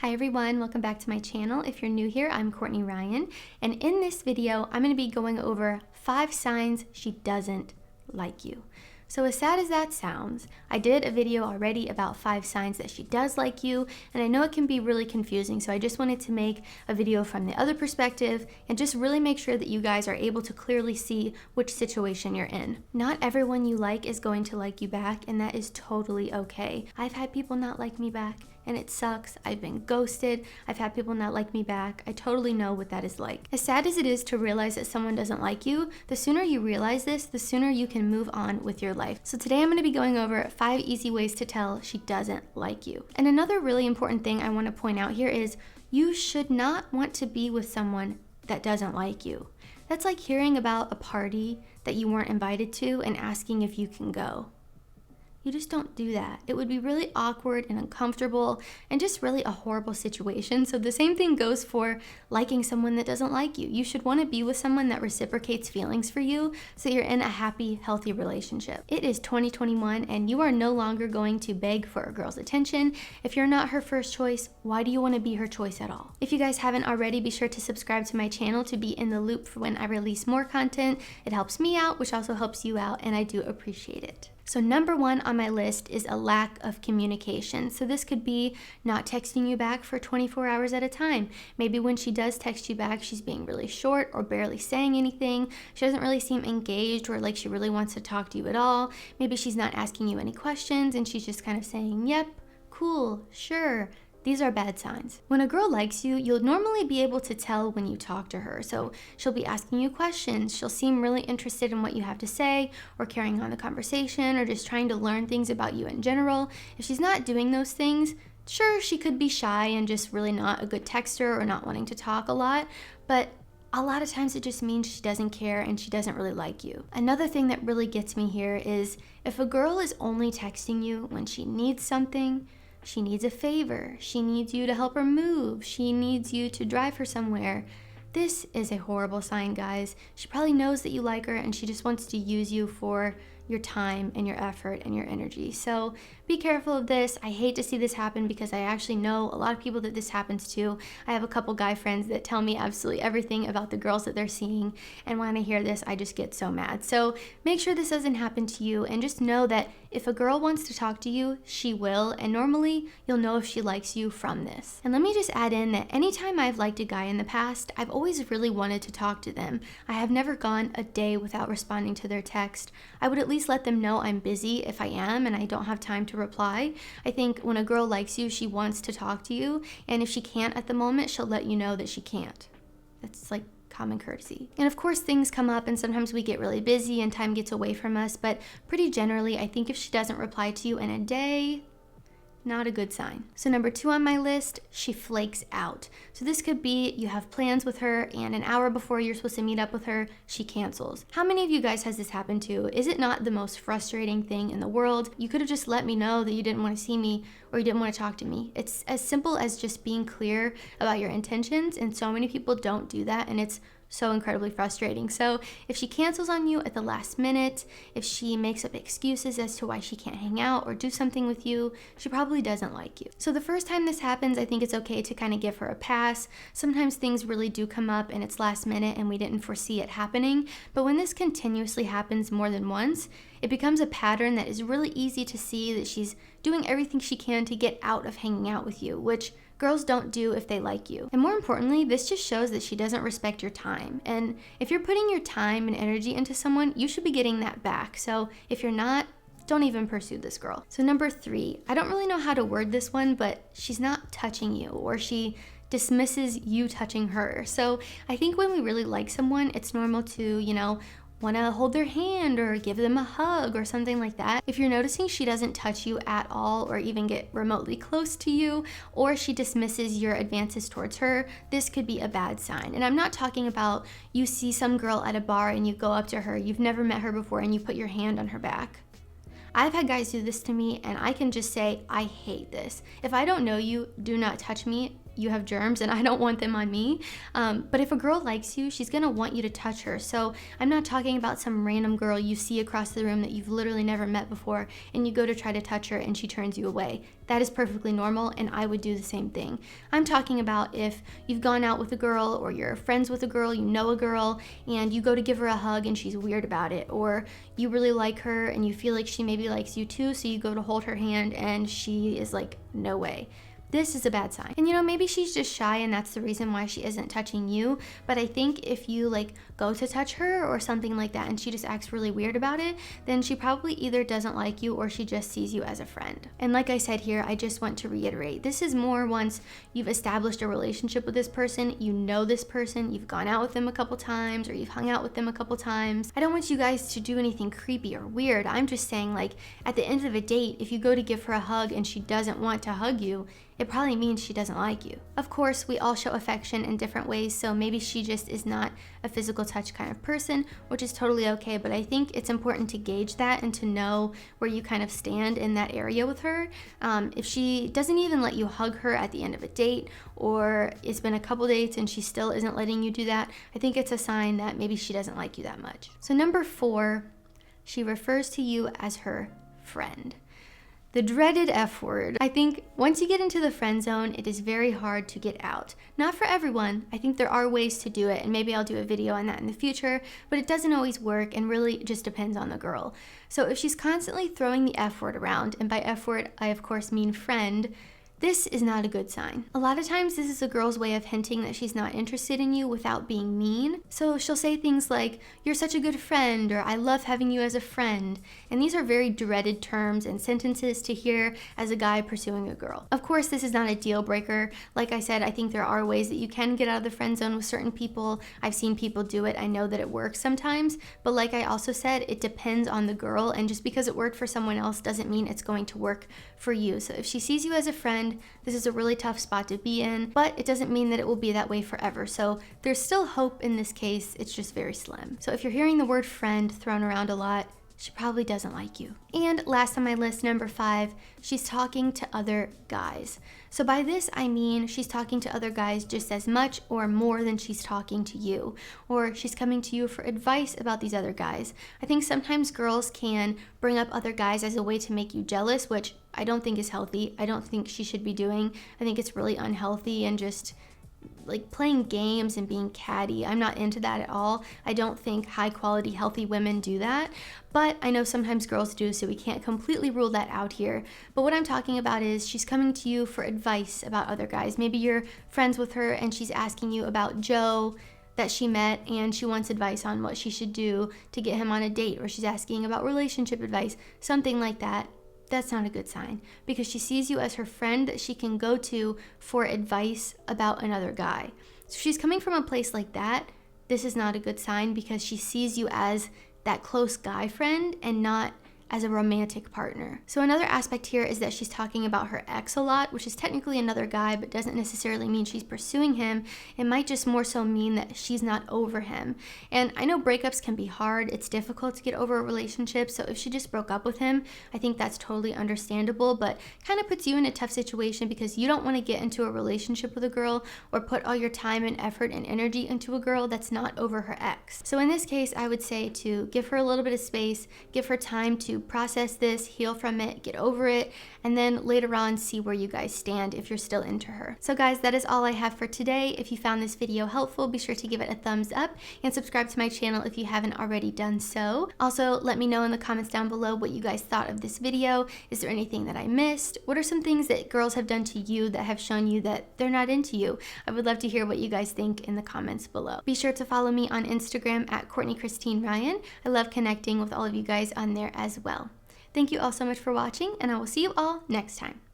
Hi everyone, welcome back to my channel. If you're new here, I'm Courtney Ryan, and in this video, I'm going to be going over 5 signs she doesn't like you. So as sad as that sounds, I did a video already about 5 signs that she does like you, and I know it can be really confusing, so I just wanted to make a video from the other perspective and just really make sure that you guys are able to clearly see which situation you're in. Not everyone you like is going to like you back, and that is totally okay. I've had people not like me back, and it sucks. I've been ghosted. I've had people not like me back. I totally know what that is like. As sad as it is to realize that someone doesn't like you, the sooner you realize this, the sooner you can move on with your life. So today I'm going to be going over 5 easy ways to tell she doesn't like you. And another really important thing I want to point out here is you should not want to be with someone that doesn't like you. That's like hearing about a party that you weren't invited to and asking if you can go. You just don't do that. It would be really awkward and uncomfortable and just really a horrible situation. So the same thing goes for liking someone that doesn't like you. You should want to be with someone that reciprocates feelings for you so you're in a happy, healthy relationship. It is 2021 and you are no longer going to beg for a girl's attention. If you're not her first choice, why do you want to be her choice at all? If you guys haven't already, be sure to subscribe to my channel to be in the loop for when I release more content. It helps me out, which also helps you out, and I do appreciate it. So number 1 on my list is a lack of communication. So this could be not texting you back for 24 hours at a time. Maybe when she does text you back, she's being really short or barely saying anything. She doesn't really seem engaged or like she really wants to talk to you at all. Maybe she's not asking you any questions and she's just kind of saying, yep, cool, sure. These are bad signs. When a girl likes you, you'll normally be able to tell when you talk to her. So she'll be asking you questions. She'll seem really interested in what you have to say or carrying on the conversation or just trying to learn things about you in general. If she's not doing those things, sure, she could be shy and just really not a good texter or not wanting to talk a lot, but a lot of times it just means she doesn't care and she doesn't really like you. Another thing that really gets me here is if a girl is only texting you when she needs something, she needs a favor, she needs you to help her move, she needs you to drive her somewhere. This is a horrible sign, guys. She probably knows that you like her and she just wants to use you for your time and your effort and your energy. So be careful of this. I hate to see this happen because I actually know a lot of people that this happens to. I have a couple guy friends that tell me absolutely everything about the girls that they're seeing, and when I hear this, I just get so mad. So make sure this doesn't happen to you, and just know that if a girl wants to talk to you, she will, and normally you'll know if she likes you from this. And let me just add in that anytime I've liked a guy in the past, I've always really wanted to talk to them. I have never gone a day without responding to their text. I would at least let them know I'm busy if I am and I don't have time to reply. I think when a girl likes you, she wants to talk to you, and if she can't at the moment, she'll let you know that she can't. That's like common courtesy. And of course things come up and sometimes we get really busy and time gets away from us, but pretty generally I think if she doesn't reply to you in a day, not a good sign. So number 2 on my list, she flakes out. So this could be you have plans with her and an hour before you're supposed to meet up with her, she cancels. How many of you guys has this happened to? Is it not the most frustrating thing in the world? You could have just let me know that you didn't want to see me or you didn't want to talk to me. It's as simple as just being clear about your intentions, and so many people don't do that, and it's so incredibly frustrating. So if she cancels on you at the last minute, if she makes up excuses as to why she can't hang out or do something with you, she probably doesn't like you. So the first time this happens, I think it's okay to kind of give her a pass. Sometimes things really do come up and it's last minute and we didn't foresee it happening. But when this continuously happens more than once, it becomes a pattern that is really easy to see that she's doing everything she can to get out of hanging out with you, which girls don't do if they like you. And more importantly, this just shows that she doesn't respect your time. And if you're putting your time and energy into someone, you should be getting that back. So if you're not, don't even pursue this girl. So number 3, I don't really know how to word this one, but she's not touching you, or she dismisses you touching her. So I think when we really like someone, it's normal to, want to hold their hand or give them a hug or something like that. If you're noticing she doesn't touch you at all or even get remotely close to you, or she dismisses your advances towards her, this could be a bad sign. And I'm not talking about you see some girl at a bar and you go up to her, you've never met her before, and you put your hand on her back. I've had guys do this to me and I can just say, I hate this. If I don't know you, do not touch me you have germs and I don't want them on me. But if a girl likes you, she's gonna want you to touch her. So I'm not talking about some random girl you see across the room that you've literally never met before and you go to try to touch her and she turns you away. That is perfectly normal, and I would do the same thing. I'm talking about if you've gone out with a girl or you're friends with a girl, you know a girl, and you go to give her a hug and she's weird about it, or you really like her and you feel like she maybe likes you too, so you go to hold her hand and she is like, no way. This is a bad sign. And maybe she's just shy and that's the reason why she isn't touching you. But I think if you like go to touch her or something like that and she just acts really weird about it, then she probably either doesn't like you or she just sees you as a friend. And like I said here, I just want to reiterate, this is more once you've established a relationship with this person, you know this person, you've gone out with them a couple times or you've hung out with them a couple times. I don't want you guys to do anything creepy or weird. I'm just saying, like, at the end of a date, if you go to give her a hug and she doesn't want to hug you, it probably means she doesn't like you. Of course, we all show affection in different ways, so maybe she just is not a physical touch kind of person, which is totally okay, but I think it's important to gauge that and to know where you kind of stand in that area with her. If she doesn't even let you hug her at the end of a date, or it's been a couple dates and she still isn't letting you do that, I think it's a sign that maybe she doesn't like you that much. So number 4, she refers to you as her friend. The dreaded F word. I think once you get into the friend zone, it is very hard to get out. Not for everyone. I think there are ways to do it, and maybe I'll do a video on that in the future, but it doesn't always work and really just depends on the girl. So if she's constantly throwing the F word around, and by F word, I of course mean friend, this is not a good sign. A lot of times this is a girl's way of hinting that she's not interested in you without being mean. So she'll say things like, "You're such a good friend," or "I love having you as a friend." And these are very dreaded terms and sentences to hear as a guy pursuing a girl. Of course, this is not a deal breaker. Like I said, I think there are ways that you can get out of the friend zone with certain people. I've seen people do it. I know that it works sometimes. But like I also said, it depends on the girl. And just because it worked for someone else doesn't mean it's going to work for you. So if she sees you as a friend, this is a really tough spot to be in, but it doesn't mean that it will be that way forever. So there's still hope in this case, it's just very slim. So if you're hearing the word friend thrown around a lot, she probably doesn't like you. And last on my list, number 5, she's talking to other guys. So by this, I mean she's talking to other guys just as much or more than she's talking to you, or she's coming to you for advice about these other guys. I think sometimes girls can bring up other guys as a way to make you jealous, which I don't think is healthy. I don't think she should be doing. I think it's really unhealthy and just like playing games and being catty. I'm not into that at all. I don't think high quality, healthy women do that, but I know sometimes girls do, so we can't completely rule that out here. But what I'm talking about is she's coming to you for advice about other guys. Maybe you're friends with her and she's asking you about Joe that she met and she wants advice on what she should do to get him on a date, or she's asking about relationship advice, something like that. That's not a good sign, because she sees you as her friend that she can go to for advice about another guy. So if she's coming from a place like that, this is not a good sign, because she sees you as that close guy friend and not as a romantic partner. So another aspect here is that she's talking about her ex a lot, which is technically another guy, but doesn't necessarily mean she's pursuing him. It might just more so mean that she's not over him. And I know breakups can be hard. It's difficult to get over a relationship. So if she just broke up with him, I think that's totally understandable, but kind of puts you in a tough situation because you don't want to get into a relationship with a girl or put all your time and effort and energy into a girl that's not over her ex. So in this case, I would say to give her a little bit of space, give her time to process this, heal from it, get over it, and then later on see where you guys stand if you're still into her. So guys, that is all I have for today. If you found this video helpful, be sure to give it a thumbs up and subscribe to my channel if you haven't already done so. Also, let me know in the comments down below what you guys thought of this video. Is there anything that I missed? What are some things that girls have done to you that have shown you that they're not into you? I would love to hear what you guys think in the comments below. Be sure to follow me on Instagram at Courtney Christine Ryan. I love connecting with all of you guys on there as well. Thank you all so much for watching, and I will see you all next time.